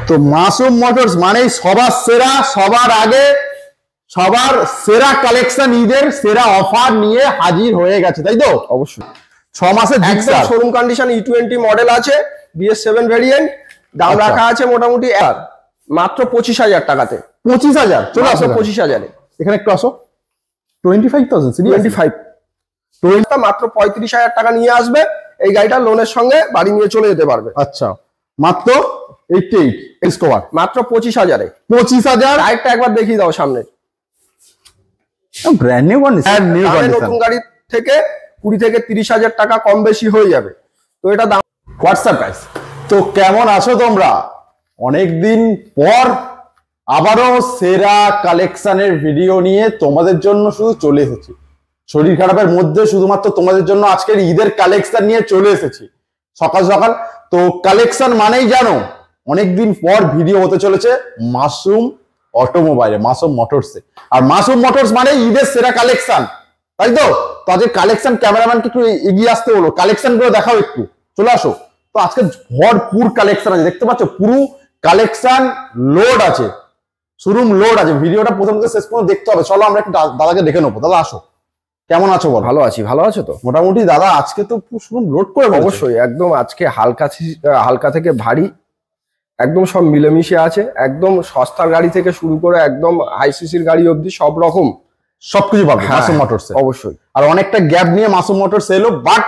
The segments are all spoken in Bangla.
তো মাসুম মোটরস মানেই সবার সেরা, সবার আগে, সবার সেরা কালেকশন, ঈদের সেরা অফার নিয়ে হাজির হয়ে গেছে, তাই তো? অবশ্যই 6 মাসের একদম শোরুম কন্ডিশন E20 মডেল আছে, BS7 ভেরিয়েন্ট। দাম রাখা আছে মোটামুটি মাত্র 25,000 টাকাতে। 25,000 চলে আসো 25,000 এখানে একটু আসো। 25,000 মাত্র 35,000 টাকা নিয়ে আসবে, এই গাড়িটা লোনের সঙ্গে বাড়ি নিয়ে চলে যেতে পারবে। আচ্ছা, মাত্র 88 এক্সকভার মাত্র 25,000-এ। 25,000 টায়ারটা একবার দেখিয়ে দাও সামনে। ব্র্যান্ড নিউ কন্ডিশন, নতুন গাড়ি থেকে 20 থেকে 30,000 টাকা কম বেশি হয়ে যাবে। তো এটা দাম হোয়াটসঅ্যাপ প্রাইস। তো কেমন আছো তোমরা? অনেকদিন পর আবারও সেরা কালেকশনের ভিডিও নিয়ে তোমাদের জন্য শুধু চলে এসেছি। শরীর খারাপের মধ্যে শুধুমাত্র তোমাদের জন্য আজকের ঈদের কালেকশন নিয়ে চলে এসেছি সকাল সকাল। তো কালেকশন মানেই জানো, অনেকদিন পর ভিডিও হতে চলেছে মাসুম অটোমোবাইলে, মাসুম মোটরসে। আর মাসুম মোটরস মানে ঈদের সেরা কালেকশন, তাই তো? তো আজকে কালেকশন, ক্যামেরাম্যানকে একটু এগিয়ে আসতে বলো, কালেকশন গুলো দেখাও একটু, চলে আসো। তো আজকে ভরপুর কালেকশন আছে, দেখতে পাচ্ছ পুরো কালেকশন লোড আছে, শোরুম লোড আছে। ভিডিওটা প্রথম থেকে শেষ পর্যন্ত দেখতে হবে। চলো আমরা একটু দাদাকে দেখে নেবো। দাদা আসো, কেমন আছো বল? ভালো আছি। ভালো আছো তো? মোটামুটি দাদা আজকে তো শোরুম লোড করে। অবশ্যই, একদম আজকে হালকা থেকে ভারী একদম সব মিলেমিশে আছে। একদম সস্তার গাড়ি থেকে শুরু করে একদম হাই সিসির গাড়ি অবধি সব রকম সবকিছু পাবে মাসুম মোটরস। অবশ্যই, আর অনেকটা গ্যাপ নিয়ে মাসুম মোটরস এলো, বাট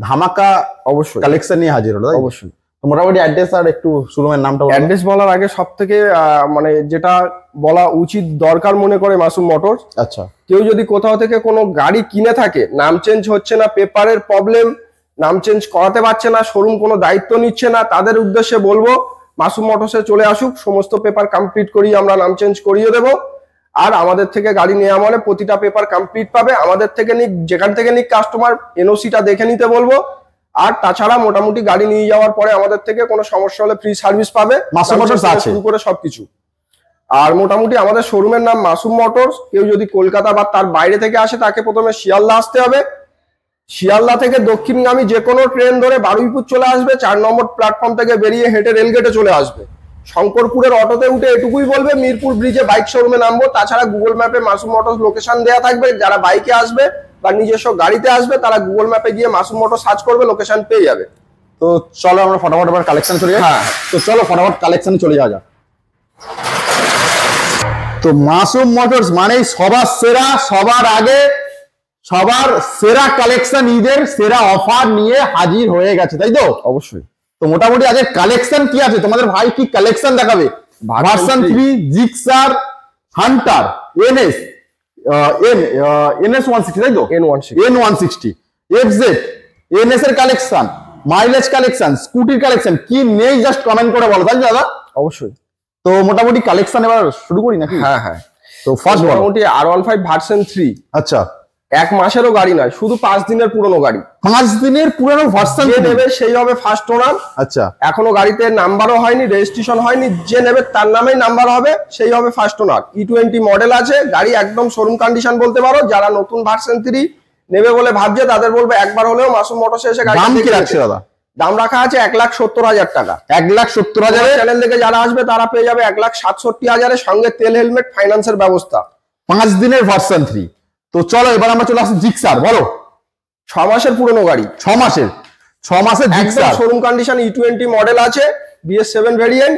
ধামাকা অবশ্যই কালেকশন নিয়ে হাজির হলো। অবশ্যই। মোটামুটি অ্যাড্রেস আর একটু শোরুমের নামটা। অ্যাড্রেস বলার আগে সব থেকে মানে যেটা বলা উচিত দরকার মনে করে মাসুম মোটরস, আচ্ছা, কেউ যদি কোথাও থেকে কোনো গাড়ি কিনে থাকে, নাম চেঞ্জ হচ্ছে না, পেপারের প্রবলেম, নাম চেঞ্জ করাতে পারছে না, শোরুম কোনো দায়িত্ব নিচ্ছে না, তাদের উদ্দেশ্যে বলবো মাসুম মোটরসে চলে আসুক। সমস্ত পেপার কমপ্লিট করিয়ে আমরা নাম চেঞ্জ করিয়ে দেবো। আর আমাদের থেকে গাড়ি নেওয়া মানে প্রতিটা পেপার কমপ্লিট পাবে। আমাদের থেকে নিক, যেখান থেকে নিক কাস্টমার এনওসিটা দেখে নিতে বলবো। আর তাছাড়া মোটামুটি গাড়ি নিয়ে যাওয়ার পরে আমাদের থেকে কোনো সমস্যা হলে ফ্রি সার্ভিস পাবে, মাসুম মোটরস আছে শুরু করে সবকিছু। আর মোটামুটি আমাদের শোরুমের নাম মাসুম মোটরস। কেউ যদি কলকাতা বা তার বাইরে থেকে আসে তাকে প্রথমে শিয়ালদা আসতে হবে। শিয়ালদা থেকে দক্ষিণগামী যে কোনো ট্রেন ধরে বারুইপুর চলে আসবে, 4 নম্বর প্ল্যাটফর্ম থেকে বেরিয়ে হেঁটে রেলগেটে চলে আসবে। শঙ্করপুরের অটোতে উঠে এটুকুই বলবে মিরপুর ব্রিজে বাইক শোরুমে নামবো। তাছাড়া গুগল ম্যাপে মাসুম মোটরস লোকেশন দেওয়া থাকবে। যারা বাইকে আসবে বা নিজস্ব গাড়িতে আসবে তারা গুগল ম্যাপে গিয়ে মাসুম মোটরস সার্চ করবে, লোকেশন পেয়ে যাবে। তো চলো আমরা ফটাফট আবার কালেকশন চলে যাই। হ্যাঁ, তো চলো ফটাফট কালেকশনে চলে যাওয়া যাক। তো মাসুম মোটরস মানেই সবার সেরা, সবার আগে, সবার সেরা কালেকশন, ঈদের সেরা অফার নিয়ে হাজির হয়ে গেছে, তাই তো? অবশ্যই। তো মোটামুটি আজকে কালেকশন কি আছে তোমাদের? ভাই কি কালেকশন দেখাবে? Version 3, Gixxer, Hunter, NS, NS 160, তাই তো? N160, FZ, NS এর কালেকশন, মাইলেজ কালেকশন, স্কুটির কালেকশন, কি নেই জাস্ট কমেন্ট করে বলো, তাই দাদা? অবশ্যই। তো মোটামুটি কালেকশন এবার শুরু করি নাকি? হ্যাঁ হ্যাঁ। তো ফার্স্ট মোটামুটি R15 ভার্সন 3। আচ্ছা, 1 মাসেরও গাড়ি নয়, শুধু 5 দিনের পুরনো গাড়ি। 5 দিনের পুরনো ভার্সন। যে নেবে সেই হবে ফার্স্ট ওনার। আচ্ছা, এখনো গাড়িতে নাম্বারও হয়নি, রেজিস্ট্রেশন হয়নি, যে নেবে তার নামেই নাম্বার হবে, সেই হবে ফার্স্ট ওনার। E20 মডেল আছে গাড়ি, একদম শোরুম কন্ডিশন বলতে পারো। যারা নতুন ভার্সন 3 নেবে বলে ভাবছে তাদের বলবে একবার হলেও মাসুম মোটরসে এসে গাড়ি। দাম কি রাখছে দাদা? দাম রাখা আছে 1,70,000 টাকা। 1,70,000 চ্যানেল থেকে যারা আসবে তারা পেয়ে যাবে 1,67,000 এর সঙ্গে তেল, হেলমেট, ফাইন্যান্সের ব্যবস্থা। 5 দিনের ভার্সন 3। তো চলো এবার আমরা চলে আসি জিক্সার। বলো, 6 মাসের পুরনো গাড়ি। 6 মাসের Gixxer showroom condition E20 model আছে, BS7 ভেরিয়েন্ট।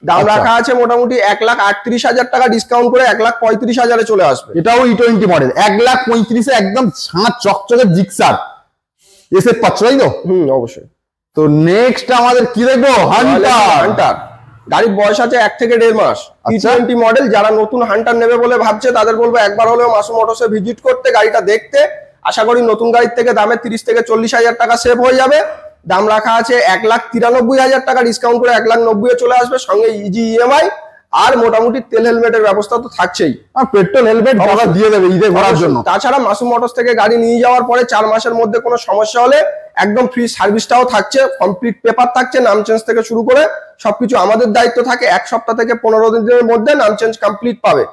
দাম রাখা আছে মোটামুটি 1,38,000 টাকা, ডিসকাউন্ট করে 1,35,000 এ চলে আসবে। এটাও E20 মডেল। 1,35,000 একদম ছাঁচ চকচকে জিক্সার এসে পাচ্ছ, তাই তো? অবশ্যই। তো নেক্সট আমাদের কি দেখবো? হান্টার। গাড়ির বয়স আছে 1 থেকে 1.5 মাস। E20 model. যারা নতুন হান্টার নেবে বলে ভাবছে তাদের বলবো একবার হলেও মাসুম মোটরসে ভিজিট করতে, গাড়িটা দেখতে। আশা করি নতুন গাড়ির থেকে দামে 30 থেকে 40,000 টাকা সেভ হয়ে যাবে। দাম রাখা আছে 1,93,000 টাকা, ডিসকাউন্ট করে 1,90,000 এ চলে আসবে, সঙ্গে ইজি EMI। আর মোটামুটি তেল হেলমেটের ব্যবস্থা তো থাকছেই, আর পেট্রোল হেলমেট বাবা দিয়ে দেবে ঈদে ঘোরার জন্য। তাছাড়া মাসুম মোটরস থেকে গাড়ি নিয়ে যাওয়ার পরে 4 মাসের মধ্যে কোনো সমস্যা হলে একদম ফ্রি সার্ভিসটাও থাকছে, কমপ্লিট পেপার থাকছে, নাম চেঞ্জ থেকে শুরু করে সবকিছু আমাদের দায়িত্ব থাকে। 1 সপ্তাহ থেকে 15 দিনের মধ্যে নাম চেঞ্জ কমপ্লিট পাবে।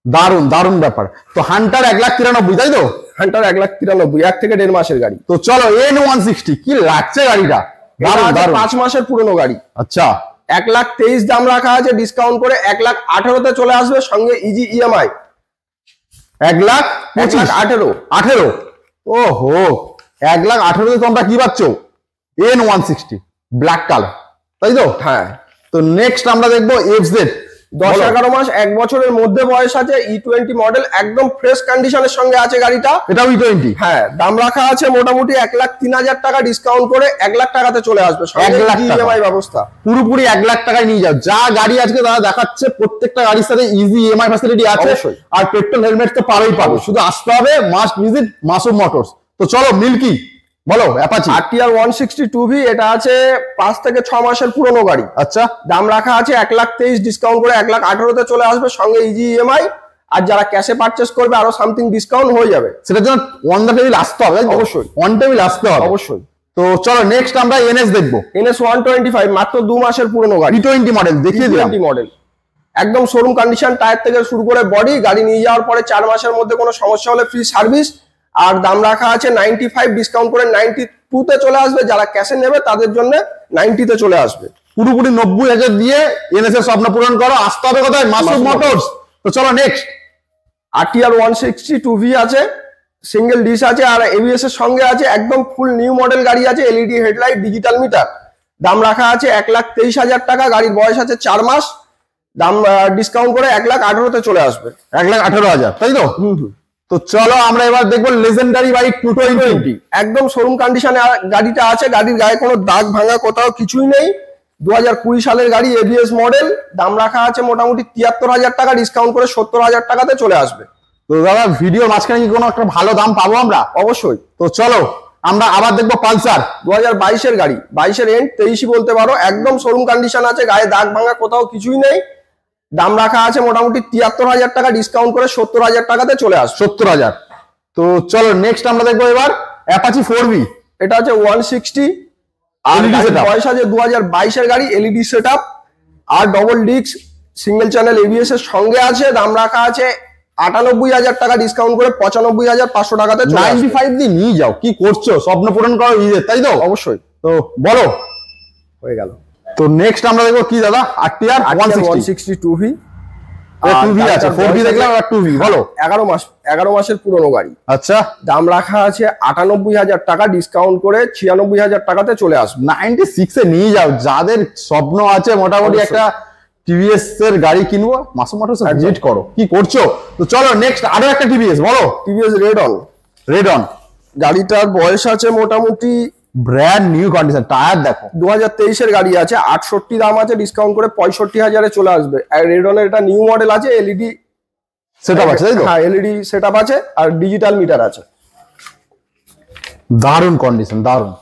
দারুন দারুন ব্যাপার। তো হান্টার 1,93,000, তাই তো? হান্টার 1,93,000, 1 থেকে 1.5 মাসের গাড়ি। তো চলো N160 কি লাগছে গাড়িটা? দারুন দারুন। 5 মাসের পুরনো গাড়ি। আচ্ছা, 1,23,000 দাম রাখা আছে, ডিসকাউন্ট করে 1,18,000-তে চলে আসবে, সঙ্গে ইজি ইএমআই। 1,18,000 ওহো, 1,18,000 তোমরা কি পাচ্ছ? N160 ব্ল্যাক কালার, তাই তো? হ্যাঁ। তো নেক্সট আমরা দেখবো FZ 10-11 মাস 1 বছরের মধ্যে বয়স আছে, E20 মডেল, একদম ফ্রেশ কন্ডিশনের সঙ্গে আছে গাড়িটা। এটাও E20? হ্যাঁ, দাম রাখা আছে মোটামুটি 1,03,000 টাকা, ডিসকাউন্ট করে 1,00,000 টাকাতে চলে আসবে, 1,00,000 ইএমআই ব্যবস্থা। পুরোপুরি 1,00,000 টাকায় নিয়ে যাও। যা গাড়ি আজকে তারা দেখাচ্ছে প্রত্যেকটা গাড়ির সাথে ইজি ইএমআই ফ্যাসিলিটি আছে, আর পেট্রোল হেলমেট তো পাবেই পাবে, শুধু আসতে হবে, মাস্ট ভিজিট মাসুম মোটরস। তো চলো মিল্কি বলো, অ্যাপাচি RTR 162V, এটা আছে 5 থেকে 6 মাসের পুরনো গাড়ি। আচ্ছা, দাম রাখা আছে 1,23,000, ডিসকাউন্ট করে 1,18,000-তে চলে আসবে, সঙ্গে ইজি ইএমআই। আর যারা ক্যাশে পারচেস করবে আরো সামথিং ডিসকাউন্ট হয়ে যাবে। সেটার জন্য অন দ্য টেবিল আসতে হবে। অবশ্যই অন টেবিল আসতে হবে, অবশ্যই। তো চলো নেক্সট আমরা NS দেখবো। NS 125, মাত্র 2 মাসের পুরনো গাড়ি, E20 মডেল দেখিয়ে দিলাম। মডেল, একদম শোরুম কন্ডিশন, টায়ার থেকে শুরু করে বডি। গাড়ি নিয়ে যাওয়ার পরে 4 মাসের মধ্যে কোনো সমস্যা হলে ফ্রি সার্ভিস। আর দাম রাখা আছে 95, ডিসকাউন্ট করে 92-তে চলে আসবে। যারা ক্যাশে নেবে তাদের জন্য 90-তে চলে আসবে। পুরোপুরি 90,000 দিয়ে NS এর স্বপ্ন পূরণ করো। আসতে হবে কোথায়? মাসুম মোটরস। তো চলো নেক্সট RTR 162V আছে, সিঙ্গেল ডিশ আছে, আর ABS এর সঙ্গে আছে, একদম ফুল নিউ মডেল গাড়ি আছে, এলইডি হেডলাইট, ডিজিটাল মিটার। দাম রাখা আছে 1,23,000 টাকা, গাড়ির বয়স আছে 4 মাস। দাম ডিসকাউন্ট করে 1,18,000-তে চলে আসবে, 1,18,000, তাই তো? তো চলো আমরা এবার দেখবো লেজেন্ডারি বাইক 220। একদম শোরুম কন্ডিশনে গাড়িটা আছে, গাড়ির গায়ে কোনো দাগ ভাঙা কোথাও কিছুই নেই। 2020 সালের গাড়ি, ABS মডেল। দাম রাখা আছে মোটামুটি 73,000 টাকা, ডিসকাউন্ট করে 70,000 টাকাতে চলে আসবে। তো দাদা ভিডিওর মাঝখানে কি কোনো একটা ভালো দাম পাবো আমরা? অবশ্যই। তো চলো আমরা আবার দেখবো পালসার 2022-এর গাড়ি, 22-এর এন্ড, 23 বলতে পারো, একদম শোরুম কন্ডিশন আছে, গায়ে দাগ ভাঙা কোথাও কিছুই নেই। দাম রাখা আছে মোটামুটি 73,000 টাকা, ডিসকাউন্ট করে 70,000 টাকাতে চলে আসবে, 70,000। তো চলো নেক্সট আমরা দেখবো এবার অ্যাপাচি 4V। এটা আছে 160, আর বয়স আছে 2022-এর গাড়ি, এলইডি সেটআপ আর double disc, single channel ABS এর সঙ্গে আছে। দাম রাখা আছে 98,000 টাকা, ডিসকাউন্ট করে 95,500 টাকাতে 95 দিয়ে নিয়ে যাও। কি করছো? স্বপ্ন পূরণ করো ঈদের, তাই তো? অবশ্যই। তো বলো, হয়ে গেল। তো নেক্সট আমরা দেখবো কি দাদা? RTR 162V, 2V আছে, 4V দেখলাম, আর 2V বলো। 11 মাসের পুরনো গাড়ি। আচ্ছা, দাম রাখা আছে 98,000 টাকা, ডিসকাউন্ট করে 96,000 টাকাতে চলে আসবে। 96 এ নিয়ে যাও। যাদের স্বপ্ন আছে মোটামুটি একটা TVS এর গাড়ি কিনবো, মাসুম মোটরস ভিজিট করো। কি করছো? তো চলো নেক্সট আরো একটা TVS বলো। TVS রেড অন, গাড়িটার বয়স আছে মোটামুটি, ব্র্যান্ড নিউ কন্ডিশন, টায়ার দেখো। 2023-এর গাড়ি আছে, 68 দাম আছে, ডিসকাউন্ট করে 65,000-এ চলে আসবে। আর রেড অনের এটা নিউ মডেল আছে, এলইডি সেটআপ আছে, তাই তো? হ্যাঁ, এলইডি সেটআপ আছে, আর ডিজিটাল মিটার আছে। দারুণ কন্ডিশন, দারুণ।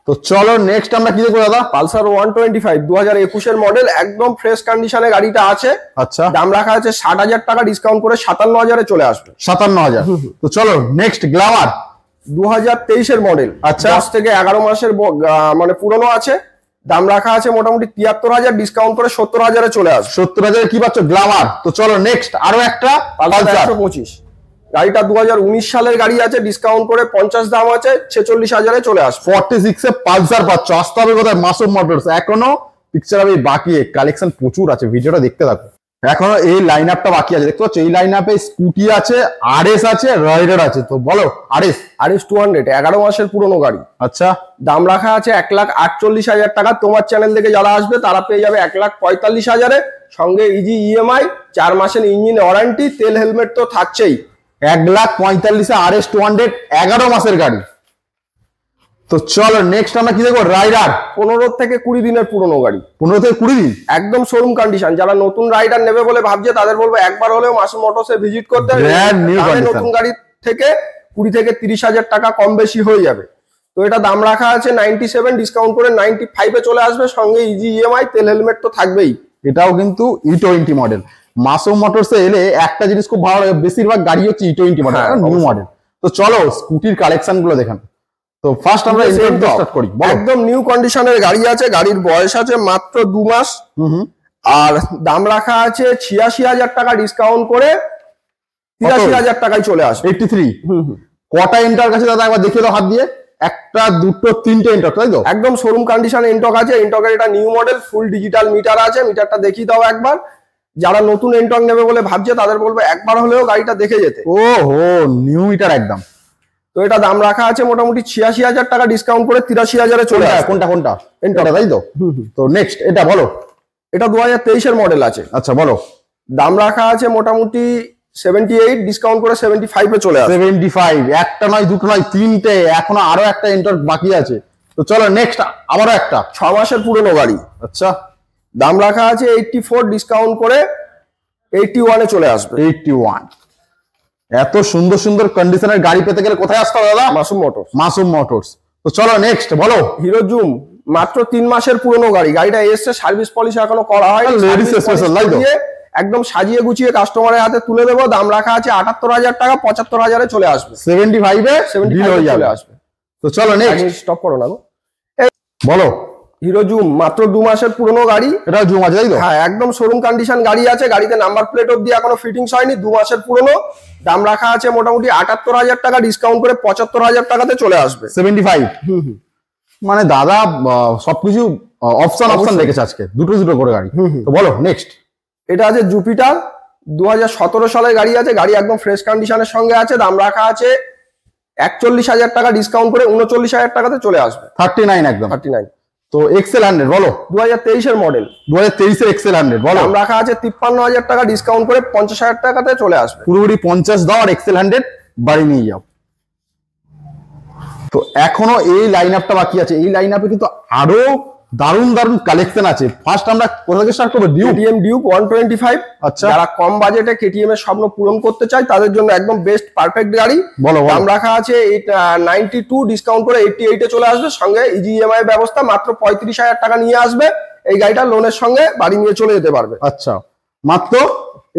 তো চলো নেক্সট আমরা কি দেখবো দাদা? পালসার 125, 2021-এর মডেল, একদম ফ্রেশ কন্ডিশনে গাড়িটা আছে। আচ্ছা, দাম রাখা আছে 60,000 টাকা, ডিসকাউন্ট করে 57,000-এ চলে আসবে, 57,000। তো চলো নেক্সট গ্ল্যামার 2023-এর মডেল। আচ্ছা, 10 থেকে 11 মাসের মানে পুরনো আছে। দাম রাখা আছে মোটামুটি 73,000, ডিসকাউন্ট করে 70,000-এ চলে আসবে, 70,000 কি পাচ্ছ? গ্ল্যামার। তো চলো নেক্সট আরো একটা পালসার 125, গাড়িটা 2019 সালের গাড়ি আছে, ডিসকাউন্ট করে 50 দাম আছে, 46,000-এ চলে আসবে। 46 এ পালসার পাচ্ছ। আসতে হবে কোথায়? মাসুম মোটরস। এখনো পিকচার আমি বাকি, কালেকশন প্রচুর আছে, ভিডিওটা দেখতে থাকো। এখনো এই লাইন আপটা বাকি আছে, দেখতে পাচ্ছ? এই লাইন আপে স্কুটি আছে, RS আছে, রাইডার আছে। তো বলো RS 200, 11 মাসের পুরনো গাড়ি। আচ্ছা, দাম রাখা আছে 1,48,000 টাকা। তোমার চ্যানেল থেকে যারা আসবে তারা পেয়ে যাবে 1,45,000-এ, সঙ্গে ইজি ইএমআই, 4 মাসের ইঞ্জিন ওয়ারেন্টি, তেল হেলমেট তো থাকছেই। 1,45,000 RS 200, 11 মাসের গাড়ি। তো চলো নেক্সট আমরা কি দেখবো? রাইডার 15 থেকে 20 দিনের পুরনো গাড়ি, 15 থেকে 20 দিন, একদম শোরুম কন্ডিশন। যারা নতুন রাইডার নেবে বলে ভাবছে তাদের বলবো একবার হলেও মাসুম মোটরসে ভিজিট করতে হবে। নতুন গাড়ি থেকে 20 থেকে 30,000 টাকা কম বেশি হয়ে যাবে। তো এটা দাম রাখা আছে 97, ডিসকাউন্ট করে 95-এ চলে আসবে, সঙ্গে ইজি ইএমআই, তেল হেলমেট তো থাকবেই। এটাও কিন্তু E20 মডেল। মাসুম মোটরসে এলে একটা জিনিস খুব ভালো লাগে, বেশিরভাগ গাড়ি হচ্ছে E20 মডেল, নিউ মডেল। তো চলো স্কুটির কালেকশন গুলো দেখান। তো ফার্স্ট আমরা স্টার্ট করি। একদম নিউ কন্ডিশনের গাড়ি আছে, গাড়ির বয়স আছে মাত্র 2 মাস। আর দাম রাখা আছে 86,000 টাকা, ডিসকাউন্ট করে 83,000 টাকায় চলে আসবে, 83। কটা এন্টার কাছে দাদা একবার দেখিয়ে দাও হাত দিয়ে। একটা দুটো তিনটে এন্টক, তাই তো? একদম শোরুম কন্ডিশন এন্টক আছে। এন্টকের এটা new model, full digital meter আছে। মিটারটা দেখিয়ে দাও একবার। যারা নতুন এন্টক নেবে বলে ভাবছে তাদের বলবো একবার হলেও গাড়িটা দেখে যেতে। ও হো, নিউ মিটার একদম। তো এটা দাম রাখা আছে মোটামুটি 86,000 টাকা, ডিসকাউন্ট করে 83,000-এ চলে আসে। কোনটা কোনটা? এটা তাই তো? তো নেক্সট এটা বলো। এটা 2023-এর মডেল আছে। আচ্ছা বলো। দাম রাখা আছে মোটামুটি 78, ডিসকাউন্ট করে 75-এ চলে আসে। 75, একটা নয় দুটো নয় তিনটে, এখনো আরো একটা এন্টক বাকি আছে। তো চলো নেক্সট আবারও একটা 6 মাসের পুরনো গাড়ি। আচ্ছা, দাম রাখা আছে 84, ডিসকাউন্ট করে 81-এ চলে আসবে। 81। এত সুন্দর সুন্দর কন্ডিশনের গাড়ি পেতে গেলে কোথায় আসতে হবে দাদা? মাসুম মোটরস। মাসুম মোটরস। তো চলো নেক্সট বলো। হিরো জুম, মাত্র 3 মাসের পুরনো গাড়ি। গাড়িটা এসছে, সার্ভিস পলিশ এখনো করা হয়নি। লেডিস স্পেশাল, তাই তো? একদম সাজিয়ে গুছিয়ে কাস্টমারের হাতে তুলে দেবো। দাম রাখা আছে 78,000 টাকা, 75,000-এ চলে আসবে। 75-এ ডিল হয়ে যাবে। চলে আসবে। তো চলো নেক্সট স্টপ করো না গো। বলো। হিরো জুম, মাত্র 2 মাসের পুরনো গাড়ি। এটা জুম আছে, তাই তো? হ্যাঁ, একদম শোরুম কন্ডিশন গাড়ি আছে। গাড়িতে নাম্বার প্লেট অব্দি এখনো ফিটিংস হয়নি, 2 মাসের পুরনো। দাম রাখা আছে মোটামুটি 78,000 টাকা, ডিসকাউন্ট করে 75,000 টাকাতে চলে আসবে। 75। মানে দাদা সবকিছু অপশন রেখেছে আজকে, দুটো দুটো করে গাড়ি। তো বলো নেক্সট। এটা আছে জুপিটার, 2017 সালের গাড়ি আছে। গাড়ি একদম ফ্রেশ কন্ডিশনের সঙ্গে আছে। দাম রাখা আছে 41,000 টাকা, ডিসকাউন্ট করে 39,000 টাকাতে চলে আসবে। 39 একদম। 39। তো এক্সেল 100 বলো। 2023-এর মডেল। 2023-এর এক্সেল 100 বলো। দাম রাখা আছে 53,000 টাকা, ডিসকাউন্ট করে 50,000 টাকাতে চলে আসবে। পুরোপুরি 50 দাও আর এক্সেল 100 বাড়ি নিয়ে যাও। তো এখনো এই লাইন আপটা বাকি আছে। এই লাইন আপে কিন্তু আরো দারুণ দারুণ কালেকশন আছে। ফার্স্ট আমরা কোথা থেকে স্টার্ট করব? KTM Duke 125। আচ্ছা, যারা কম বাজেটে কেটিএম এর স্বপ্ন পূরণ করতে চায় তাদের জন্য একদম বেস্ট পারফেক্ট গাড়ি। বলো। দাম রাখা আছে 92, ডিসকাউন্ট করে 88-এ চলে আসবে। সঙ্গে ইজি ইএমআই ব্যবস্থা, মাত্র 35,000 টাকা নিয়ে আসবে। এই গাড়িটা লোনের সঙ্গে বাড়ি নিয়ে চলে যেতে পারবে। আচ্ছা, মাত্র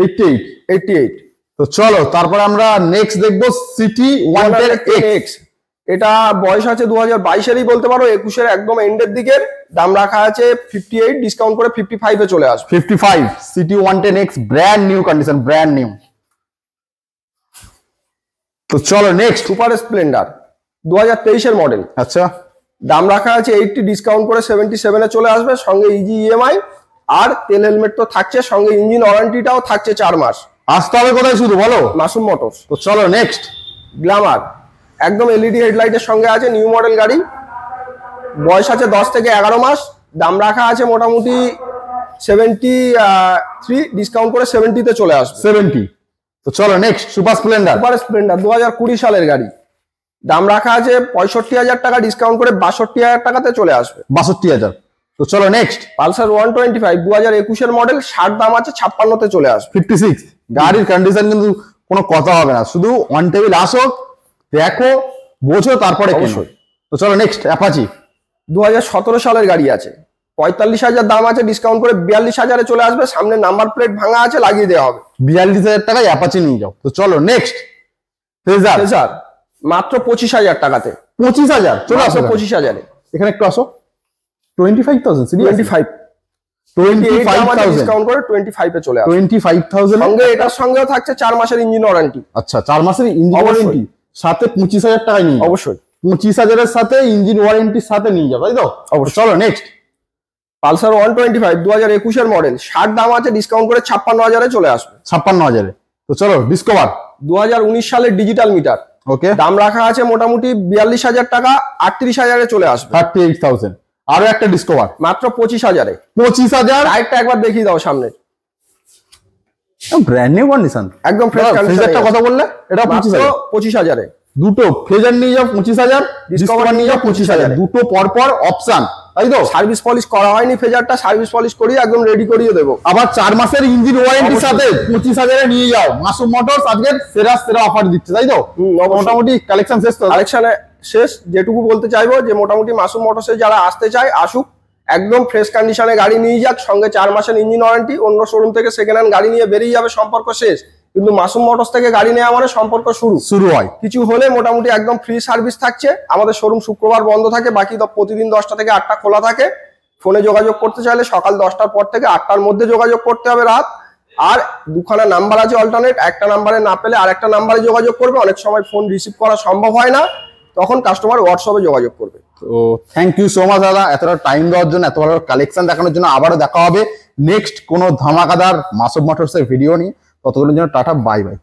88। তো চলো তারপরে আমরা নেক্সট দেখবো সিটি 110X। এটা বয়স আছে 2022-এরই বলতে পারো, 21-এর একদম এন্ডের দিকের। দাম রাখা আছে 58, ডিসকাউন্ট করে 55-এ চলে আসবে। 55 city 110X, brand new condition, brand new. তো চলো নেক্সট সুপার স্প্লেন্ডার, 2023-এর মডেল। আচ্ছা, দাম রাখা আছে 80, ডিসকাউন্ট করে 77-এ চলে আসবে। সঙ্গে ইজি ইএমআই আর তেল হেলমেট তো থাকছে, সঙ্গে ইঞ্জিন ওয়ারেন্টিটাও থাকছে 4 মাস। আসতে হবে কোথায় শুধু বলো? মাসুম মোটরস। তো চলো নেক্সট গ্ল্যামার, একদম এলইডি হেডলাইটের সঙ্গে আছে, নিউ মডেল গাড়ি। বয়স আছে 10 থেকে 11 মাস। দাম রাখা আছে মোটামুটি 73, ডিসকাউন্ট করে 70-তে চলে আসবে। 70। তো চলো next super Splendor. Super Splendor 2020 সালের গাড়ি। দাম রাখা আছে 65,000 টাকা, ডিসকাউন্ট করে 62,000 টাকাতে চলে আসবে। 62,000। তো চলো নেক্সট পালসার 125, 2021-এর মডেল। 60, দাম আছে 56-তে চলে আসবে। 56। গাড়ির কন্ডিশন কিন্তু কোনো কথা হবে না, শুধু অন টেবিল আসো, দেখো, বোঝো, তারপরে কেনো। তো চলো নেক্সট অ্যাপাচি, 2017 সালের গাড়ি আছে। 45,000 দাম আছে, ডিসকাউন্ট করে 42,000-এ চলে আসবে। সামনে নাম্বার প্লেট ভাঙা আছে, লাগিয়ে দেওয়া হবে। 42,000 টাকায় অ্যাপাচি নিয়ে যাও। তো চলো নেক্সট ফেজার, মাত্র 25,000 টাকাতে। 25,000 চলে আসো 25,000-এ। এখানে একটু আসো। 25,000 25 ডিসকাউন্ট করে 25-এ চলে আসবে। 25,000 সঙ্গে এটার সঙ্গেও থাকছে 4 মাসের ইঞ্জিন ওয়ারেন্টি। আচ্ছা, 4 মাসের ইঞ্জিন ওয়ারেন্টি সাথে 25,000 টাকায় নিয়ে অবশ্যই। 25,000-এর সাথে ইঞ্জিন ওয়ারেন্টির সাথে নিয়ে যাও, তাই তো? অবশ্যই। চলো নেক্সট পালসার 125, 2021-এর মডেল। 60, দাম আছে, ডিসকাউন্ট করে 56,000-এ চলে আসবে। 56,000-এ। তো চলো ডিসকভার, 2019 সালের ডিজিটাল মিটার। ওকে, দাম রাখা আছে মোটামুটি 42,000 টাকা, 38,000-এ চলে আসবে। 38,000। আরো একটা ডিসকভার মাত্র 25,000-এ। 25,000। টায়ারটা একবার দেখিয়ে দাও সামনে, ব্র্যান্ড নিউ কন্ডিশন, একদম ফ্রেশ কন্ডিশন। ফ্রেজারটা কথা বললে এটা 25,000-এ। দুটো ফ্রেজার নিয়ে যাও 25,000, ডিসকভার নিয়ে যাও 25,000, দুটো পরপর অপশন, তাই তো? সার্ভিস পলিশ করা হয়নি ফেজারটা, সার্ভিস পলিশ করিয়ে একদম রেডি করিয়ে দেবো। আবার 4 মাসের ইঞ্জিন ওয়ারেন্টির সাথে 25,000-এ নিয়ে যাও। মাসুম মোটরস আজকে সেরা অফার দিচ্ছে, তাই তো? মোটামুটি কালেকশন শেষ তো? কালেকশনে শেষ। যেটুকু বলতে চাইবো যে মোটামুটি মাসুম মোটরসে যারা আসতে চায় আসুক, একদম ফ্রেশ কন্ডিশনে গাড়ি নিয়ে যাক, সঙ্গে 4 মাসের ইঞ্জিন ওয়ারেন্টি। অন্য শোরুম থেকে সেকেন্ড হ্যান্ড গাড়ি নিয়ে বেরিয়ে যাবে, সম্পর্ক শেষ। কিন্তু মাসুম মোটরস থেকে গাড়ি নেওয়া মানে সম্পর্ক শুরু হয়। কিছু হলে মোটামুটি একদম ফ্রি সার্ভিস থাকছে। আমাদের শোরুম শুক্রবার বন্ধ থাকে, বাকি প্রতিদিন 10টা থেকে 8টা খোলা থাকে। ফোনে যোগাযোগ করতে চাইলে সকাল 10টার পর থেকে 8টার মধ্যে যোগাযোগ করতে হবে রাত। আর দুখানা নাম্বার আছে অল্টারনেট, একটা নাম্বারে না পেলে আরেকটা নাম্বারে যোগাযোগ করবে। অনেক সময় ফোন রিসিভ করা সম্ভব হয় না, তখন কাস্টমার হোয়াটসঅ্যাপে যোগাযোগ করবে। তো থ্যাংক ইউ সো মাচ দাদা, এতটা টাইম দেওয়ার জন্য, এত ভালো কালেকশন দেখানোর জন্য। আবারও দেখা হবে নেক্সট কোনো ধামাকাদার মাসুম মোটরসের ভিডিও নিয়ে। ততক্ষণের জন্য টাটা, বাই বাই।